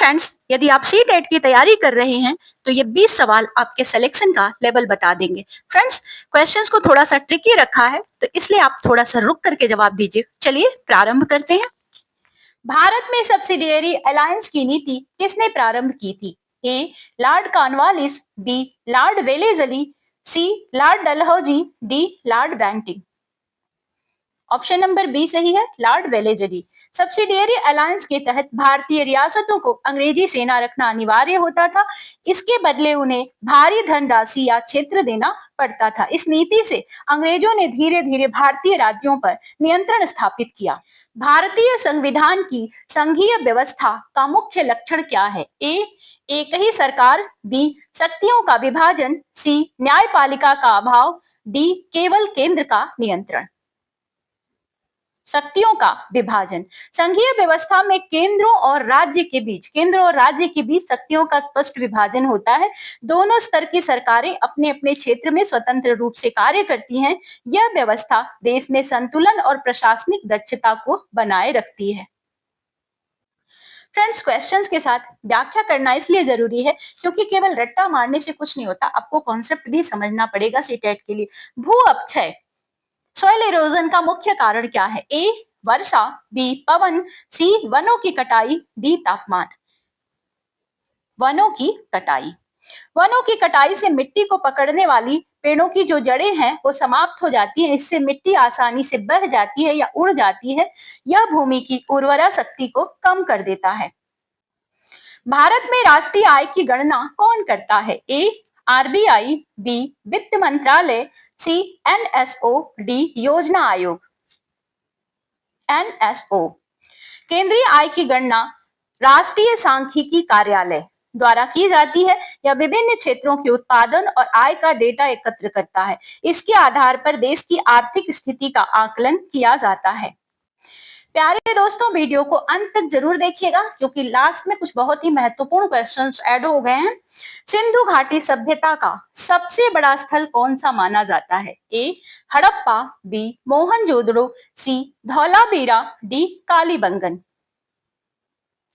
Friends, यदि आप C TET की तैयारी कर रहे हैं तो ये 20 सवाल आपके सिलेक्शन का लेवल बता देंगे। फ्रेंड्स, क्वेश्चंस को थोड़ा सा ट्रिकी रखा है तो इसलिए आप थोड़ा सा रुक करके जवाब दीजिए। चलिए प्रारंभ करते हैं। भारत में सब्सिडियरी अलायंस की नीति किसने प्रारंभ की थी? A Lord Cornwallis, B Lord Wellesley, C Lord Dalhousie, D Lord Bentinck. Option number B सही है, लॉर्ड वेलेजरी। सब्सिडियरी अलायंस के तहत भारतीय रियासतों को अंग्रेजी सेना रखना अनिवार्य होता था। इसके बदले उन्हें भारी धनराशि या क्षेत्र देना पड़ता था। इस नीति से अंग्रेजों ने धीरे धीरे भारतीय राज्यों पर नियंत्रण स्थापित किया। भारतीय संविधान की संघीय व्यवस्था का मुख्य लक्षण क्या है? ए एक ही सरकार, बी शक्तियों का विभाजन, सी न्यायपालिका का अभाव, डी केवल केंद्र का नियंत्रण। शक्तियों का विभाजन। संघीय व्यवस्था में केंद्र और राज्य के बीच शक्तियों का स्पष्ट विभाजन होता है। दोनों स्तर की सरकारें अपने अपने क्षेत्र में स्वतंत्र रूप से कार्य करती हैं। यह व्यवस्था देश में संतुलन और प्रशासनिक दक्षता को बनाए रखती है। फ्रेंड्स, क्वेश्चंस के साथ व्याख्या करना इसलिए जरूरी है क्योंकि केवल रट्टा मारने से कुछ नहीं होता, आपको कॉन्सेप्ट भी समझना पड़ेगा सीटेट के लिए। भू अपक्षय, सॉइल इरोजन का मुख्य कारण क्या है? ए वर्षा, बी पवन, सी वनों की कटाई, डी तापमान। वनों की कटाई। वनों की कटाई से मिट्टी को पकड़ने वाली पेड़ों की जो जड़ें हैं वो समाप्त हो जाती है। इससे मिट्टी आसानी से बह जाती है या उड़ जाती है। यह भूमि की उर्वरा शक्ति को कम कर देता है। भारत में राष्ट्रीय आय की गणना कौन करता है? ए आरबीआई, बी वित्त मंत्रालय, सी एनएसओ, डी योजना आयोग। एनएसओ। केंद्रीय आय की गणना राष्ट्रीय सांख्यिकी कार्यालय द्वारा की जाती है। यह विभिन्न क्षेत्रों के उत्पादन और आय का डेटा एकत्र करता है। इसके आधार पर देश की आर्थिक स्थिति का आकलन किया जाता है। प्यारे दोस्तों, वीडियो को अंत तक जरूर देखिएगा क्योंकि लास्ट में कुछ बहुत ही महत्वपूर्ण क्वेश्चंस ऐड हो गए हैं। सिंधु घाटी सभ्यता का सबसे बड़ा स्थल कौन सा माना जाता है? ए हड़प्पा, बी मोहनजोदड़ो, सी धौलावीरा, डी कालीबंगन।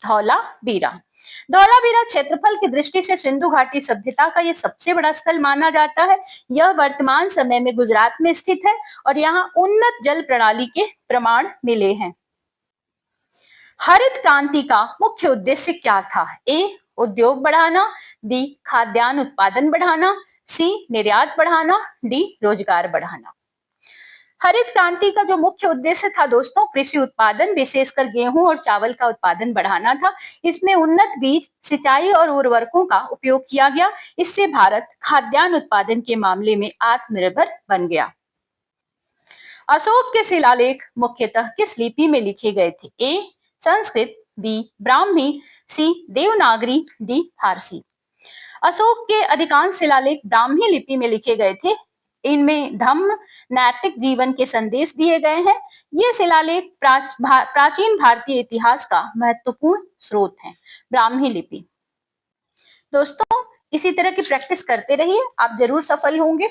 धौलावीरा। धौलावीरा क्षेत्रफल की दृष्टि से सिंधु घाटी सभ्यता का यह सबसे बड़ा स्थल माना जाता है। यह वर्तमान समय में गुजरात में स्थित है और यहाँ उन्नत जल प्रणाली के प्रमाण मिले हैं। हरित क्रांति का मुख्य उद्देश्य क्या था? ए उद्योग बढ़ाना, बी खाद्यान्न उत्पादन बढ़ाना, सी निर्यात बढ़ाना, डी रोजगार बढ़ाना। हरित क्रांति का जो मुख्य उद्देश्य था दोस्तों, कृषि उत्पादन विशेषकर गेहूं और चावल का उत्पादन बढ़ाना था। इसमें उन्नत बीज, सिंचाई और उर्वरकों का उपयोग किया गया। इससे भारत खाद्यान्न उत्पादन के मामले में आत्मनिर्भर बन गया। अशोक के शिलालेख मुख्यतः किस लिपि में लिखे गए थे? ए संस्कृत, बी ब्राह्मी, सी देवनागरी, डी फारसी। अशोक के अधिकांश शिलालेख ब्राह्मी लिपि में लिखे गए थे। इनमें धम्म, नैतिक जीवन के संदेश दिए गए हैं। ये शिलालेख प्राचीन भारतीय इतिहास का महत्वपूर्ण स्रोत हैं। ब्राह्मी लिपि। दोस्तों, इसी तरह की प्रैक्टिस करते रहिए, आप जरूर सफल होंगे।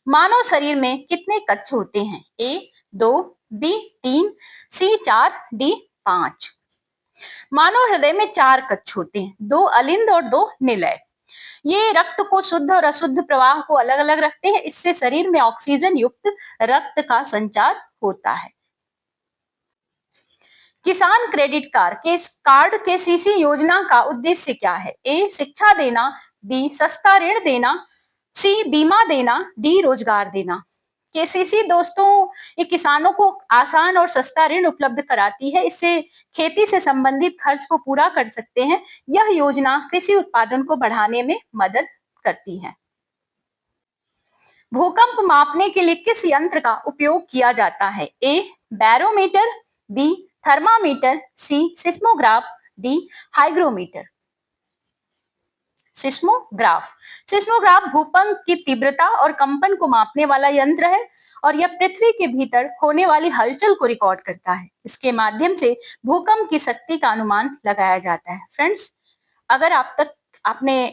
मानव शरीर में कितने कक्ष होते हैं? ए 2, बी 3, सी 4, डी 5। मानव हृदय में 4 कक्ष होते हैं, 2 अलिंद और 2 निलय। ये रक्त को शुद्ध और अशुद्ध प्रवाह को अलग अलग रखते हैं। इससे शरीर में ऑक्सीजन युक्त रक्त का संचार होता है। किसान क्रेडिट कार्ड केसीसी योजना का उद्देश्य क्या है? ए शिक्षा देना, बी सस्ता ऋण देना, सी बीमा देना, डी रोजगार देना। केसीसी दोस्तों ये किसानों को आसान और सस्ता ऋण उपलब्ध कराती है। इससे खेती से संबंधित खर्च को पूरा कर सकते हैं। यह योजना कृषि उत्पादन को बढ़ाने में मदद करती है। भूकंप मापने के लिए किस यंत्र का उपयोग किया जाता है? A barometer, B thermometer, C seismograph, D hygrometer. Seismograph. Seismograph भूकंप की तीव्रता और कंपन को मापने वाला यंत्र है और यह पृथ्वी के भीतर होने वाली हलचल को रिकॉर्ड करता है। इसके माध्यम से भूकंप की शक्ति का अनुमान लगाया जाता है। फ्रेंड्स, अगर आप तक आपने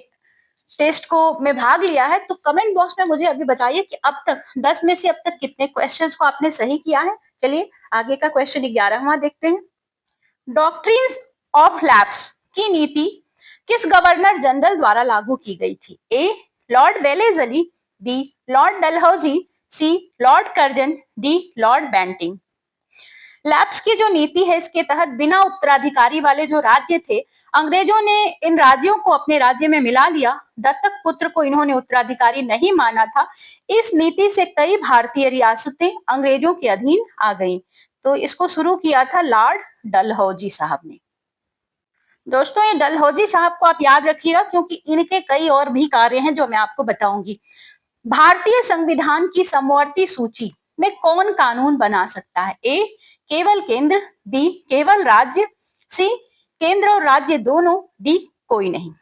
टेस्ट को में भाग लिया है तो कमेंट बॉक्स में मुझे अभी बताइए कि अब तक 10 में से अब तक कितने क्वेश्चंस को आपने सही किया है। चलिए आगे का क्वेश्चन 11वां देखते हैं। डॉक्ट्रिन्स ऑफ लैप्स की नीति किस गवर्नर जनरल द्वारा लागू की गई थी? A Lord Wellesley, B Lord Dalhousie, C Lord Curzon, D Lord Bentinck. Lapse की जो नीति है इसके तहत बिना उत्तराधिकारी वाले जो राज्य थे, अंग्रेजों ने इन राज्यों को अपने राज्य में मिला लिया। दत्तक पुत्र को इन्होंने उत्तराधिकारी नहीं माना था। इस नीति से कई भारतीय रियासतें अंग्रेजों के अधीन आ गईं। तो इसको शुरू किया था लॉर्ड डलहौजी साहब ने। दोस्तों, ये डलहौजी साहब को आप याद रखिएगा क्योंकि इनके कई और भी कार्य हैं जो मैं आपको बताऊंगी। भारतीय संविधान की समवर्ती सूची में कौन कानून बना सकता है? ए केवल केंद्र, बी केवल राज्य, सी केंद्र और राज्य दोनों, डी कोई नहीं।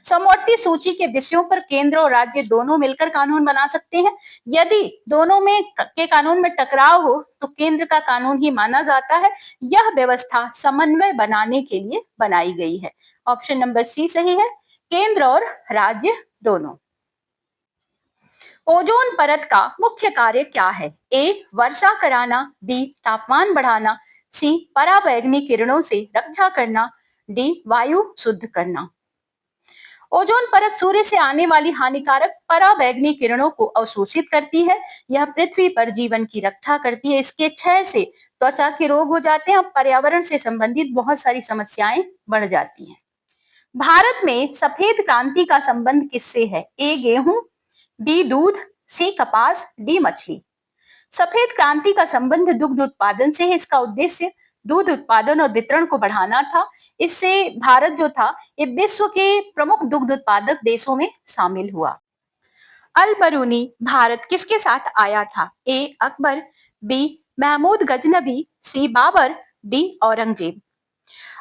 समवर्ती सूची के विषयों पर केंद्र और राज्य दोनों मिलकर कानून बना सकते हैं। यदि दोनों में के कानून में टकराव हो तो केंद्र का कानून ही माना जाता है। यह व्यवस्था समन्वय बनाने के लिए बनाई गई है। ऑप्शन नंबर सी सही है, केंद्र और राज्य दोनों। ओजोन परत का मुख्य कार्य क्या है? ए वर्षा कराना, बी तापमान बढ़ाना, सी पराबैंगनी किरणों से रक्षा करना, डी वायु शुद्ध करना। ओजोन परत सूर्य से आने वाली हानिकारक पराबैंगनी किरणों को अवशोषित करती है। यह पृथ्वी पर जीवन की रक्षा करती है। इसके क्षय से त्वचा के रोग हो जाते हैं और पर्यावरण से संबंधित बहुत सारी समस्याएं बढ़ जाती हैं। भारत में सफेद क्रांति का संबंध किससे है? ए गेहूं, बी दूध, सी कपास, डी मछली। सफेद क्रांति का संबंध दुग्ध उत्पादन से है। इसका उद्देश्य दूध उत्पादन और वितरण को बढ़ाना था। इससे भारत जो था ये विश्व के प्रमुख दुग्ध उत्पादक देशों में शामिल हुआ। अल बरूनी भारत किसके साथ आया था? ए अकबर, बी महमूद गजनबी, सी बाबर, डी औरंगजेब।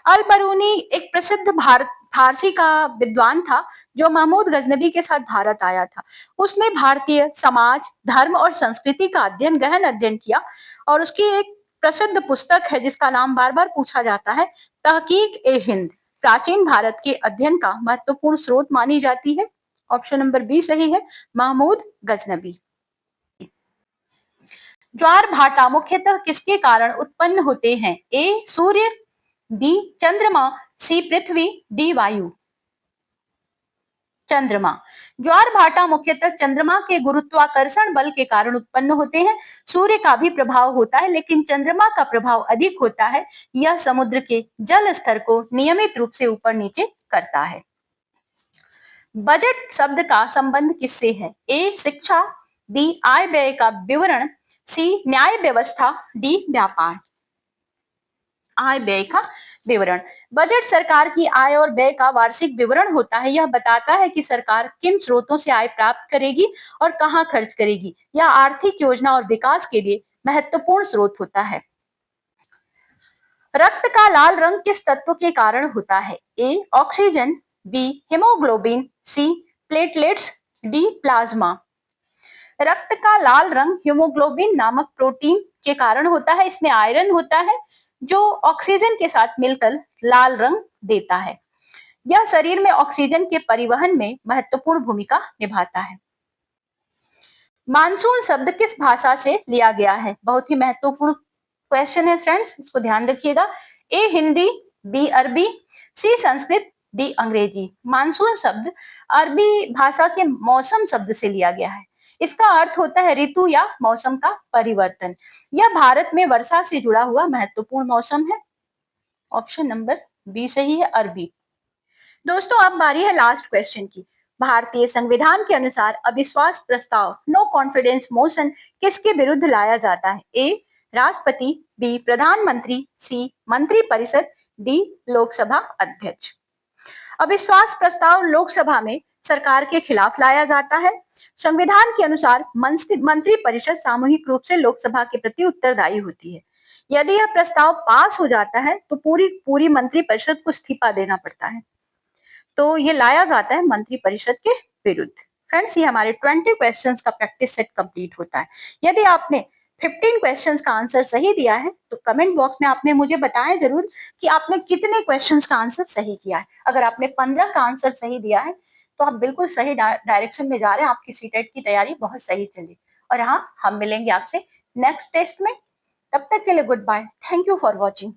अल बरूनी एक प्रसिद्ध भारत फारसी का विद्वान था जो महमूद गजनबी के साथ भारत आया था। उसने भारतीय समाज, धर्म और संस्कृति का गहन अध्ययन किया और उसकी एक प्रसिद्ध पुस्तक है जिसका नाम बार बार पूछा जाता है, तहकीक ए हिंद, प्राचीन भारत के अध्ययन का महत्वपूर्ण स्रोत मानी जाती है। ऑप्शन नंबर बी सही है, महमूद गजनबी। ज्वार भाटा मुख्यतः किसके कारण उत्पन्न होते हैं? ए सूर्य, बी चंद्रमा, सी पृथ्वी, डी वायु। चंद्रमा। ज्वार भाटा मुख्यतः चंद्रमा के गुरुत्वाकर्षण बल के कारण उत्पन्न होते हैं। सूर्य का भी प्रभाव होता है लेकिन चंद्रमा का प्रभाव अधिक होता है। यह समुद्र के जल स्तर को नियमित रूप से ऊपर नीचे करता है। बजट शब्द का संबंध किससे है? ए शिक्षा, बी आय व्यय का विवरण, सी न्याय व्यवस्था, डी व्यापार। आय व्यय का विवरण। बजट सरकार की आय और व्यय का वार्षिक विवरण होता है। यह बताता है कि सरकार किन स्रोतों से आय प्राप्त करेगी और कहां खर्च करेगी। यह आर्थिक योजना और विकास के लिए महत्वपूर्ण स्रोत होता है। रक्त का लाल रंग किस तत्व के कारण होता है? A oxygen, B haemoglobin, C platelets, D plasma. रक्त का लाल रंग हीमोग्लोबिन नामक प्रोटीन के कारण होता है। इसमें आयरन होता है जो ऑक्सीजन के साथ मिलकर लाल रंग देता है। यह शरीर में ऑक्सीजन के परिवहन में महत्वपूर्ण भूमिका निभाता है। मानसून शब्द किस भाषा से लिया गया है? बहुत ही महत्वपूर्ण क्वेश्चन है फ्रेंड्स, इसको ध्यान रखिएगा। ए हिंदी, बी अरबी, सी संस्कृत, डी अंग्रेजी। मानसून शब्द अरबी भाषा के मौसम शब्द से लिया गया है। इसका अर्थ होता है ऋतु या मौसम का परिवर्तन। यह भारत में वर्षा से जुड़ा हुआ महत्वपूर्ण मौसम है। ऑप्शन नंबर बी सही है, अरबी। दोस्तों, अब बारी है लास्ट क्वेश्चन की। भारतीय संविधान के अनुसार अविश्वास प्रस्ताव नो कॉन्फिडेंस मोशन किसके विरुद्ध लाया जाता है? ए राष्ट्रपति, बी प्रधानमंत्री, सी मंत्रिपरिषद, डी लोकसभा अध्यक्ष। अविश्वास प्रस्ताव लोकसभा में सरकार के खिलाफ लाया जाता है। संविधान के अनुसार मंत्रिपरिषद सामूहिक रूप से लोकसभा के प्रति उत्तरदायी होती है। यदि यह प्रस्ताव पास हो जाता है तो पूरी मंत्रिपरिषद को इस्तीफा देना पड़ता है। तो ये लाया जाता है मंत्रिपरिषद के विरुद्ध। फ्रेंड्स, ये हमारे 20 क्वेश्चंस का प्रैक्टिस सेट कंप्लीट होता है। यदि आपने 15 क्वेश्चंस का आंसर सही दिया है तो कमेंट बॉक्स में आपने मुझे बताएं जरूर कि आपने कितने क्वेश्चंस का आंसर सही किया है। अगर आपने 15 का आंसर सही दिया है तो आप बिल्कुल सही डायरेक्शन में जा रहे हैं। आपकी सीटेट की तैयारी बहुत सही चली। और हाँ, हम मिलेंगे आपसे नेक्स्ट टेस्ट में। तब तक के लिए goodbye. Thank you for watching.